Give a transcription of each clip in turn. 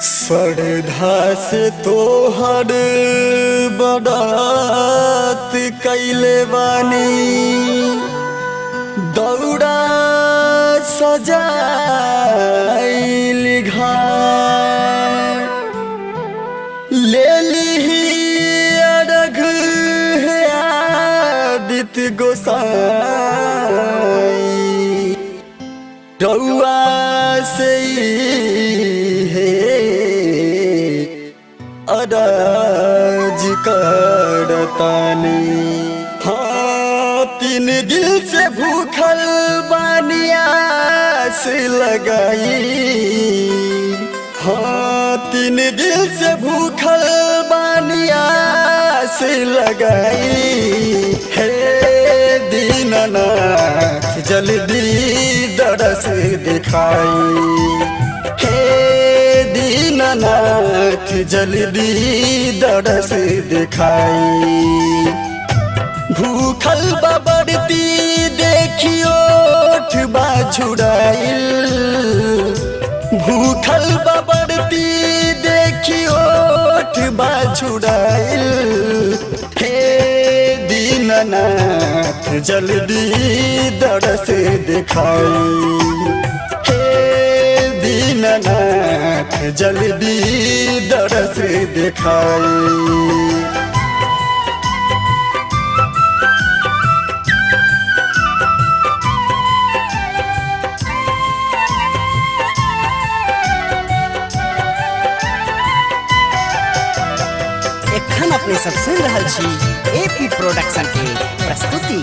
श्रद्धा से तोहर बरात कैले बानी दौड़ा सजाइल घाट ले ली अरघ है आदित्य गोसाई रउआ से है अरज करतानी। हाँ 3 दिन से भूखल बानिया से लगाई। हाँ 3 दिन से भूखल बानिया से लगाई। हे दीननाथ जल्दी दरस दिखाई। हे दीननाथ जल्दी दरस दिखाई। भूखल बबरती देखियो ठबा छुड़ाइल। भूखल बबरती देखियो ठबा छुड़ाइल। हे दीननाथ जल्दी दरस दिखाई। हे दीननाथ जल्दी दरस दिखाई। एखन अपने सब सुन रहल छी एपी प्रोडक्शन के प्रस्तुति।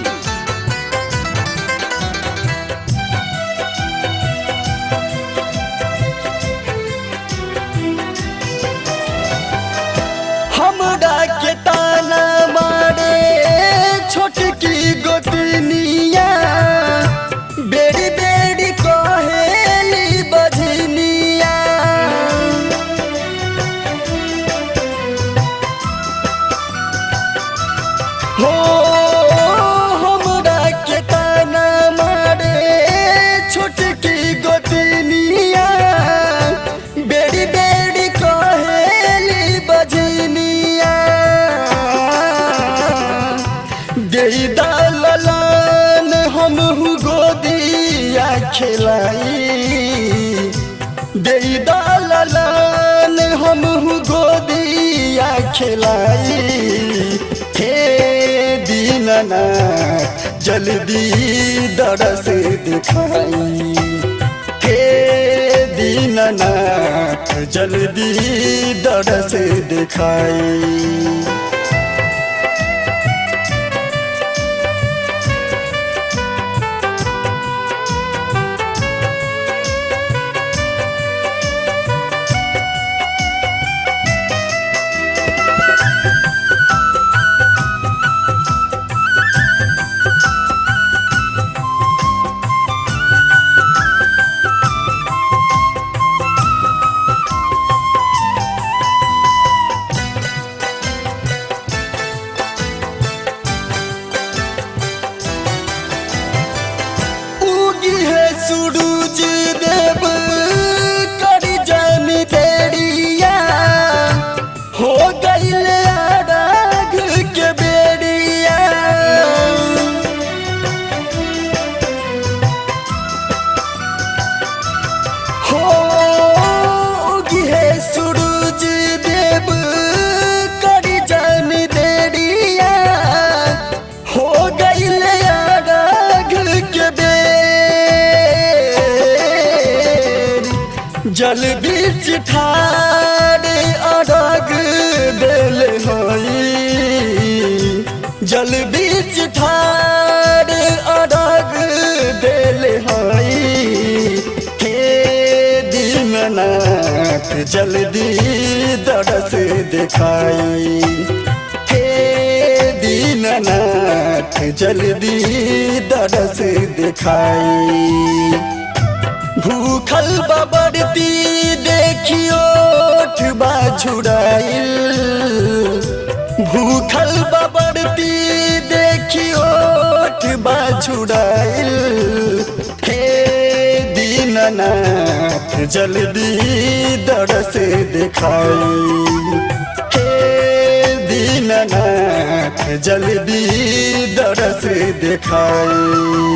हमरा के ताना मारे छोटकी गोतनिया बेरी बेरी कहेली बजनिया। हो हमरा के ताना मारे छोटकी गोतनिया बेरी बेरी कहेली बजनिया। देई दालन हमहु गोदिया खिलाई। देई दालन हमहु गोदिया खिलाई। हे दीननाथ जल्दी दरस दिखाई। हे दीननाथ जल्दी दरस दिखाई। सूरज देव करी जन देरिया हो गईल अरघ के बेरिया। हो गिहे सूरज देव करी जन देरिया हो गईल अरघ के जल बीच ठाड़ अरघ देल होई। जल बीच ठाड़ अरघ देल होई। हे दीननाथ जल्दी दरस दिखाई। हे दीननाथ जल्दी दरस दिखाई। भूखल बबरती देखियो ठबा छुड़ाइल। भूखल बबरती देखियो ठबा छुड़ाइल। हे दीननाथ जल्दी दरस दिखाई। हे दीननाथ जल्दी दरस दिखाई।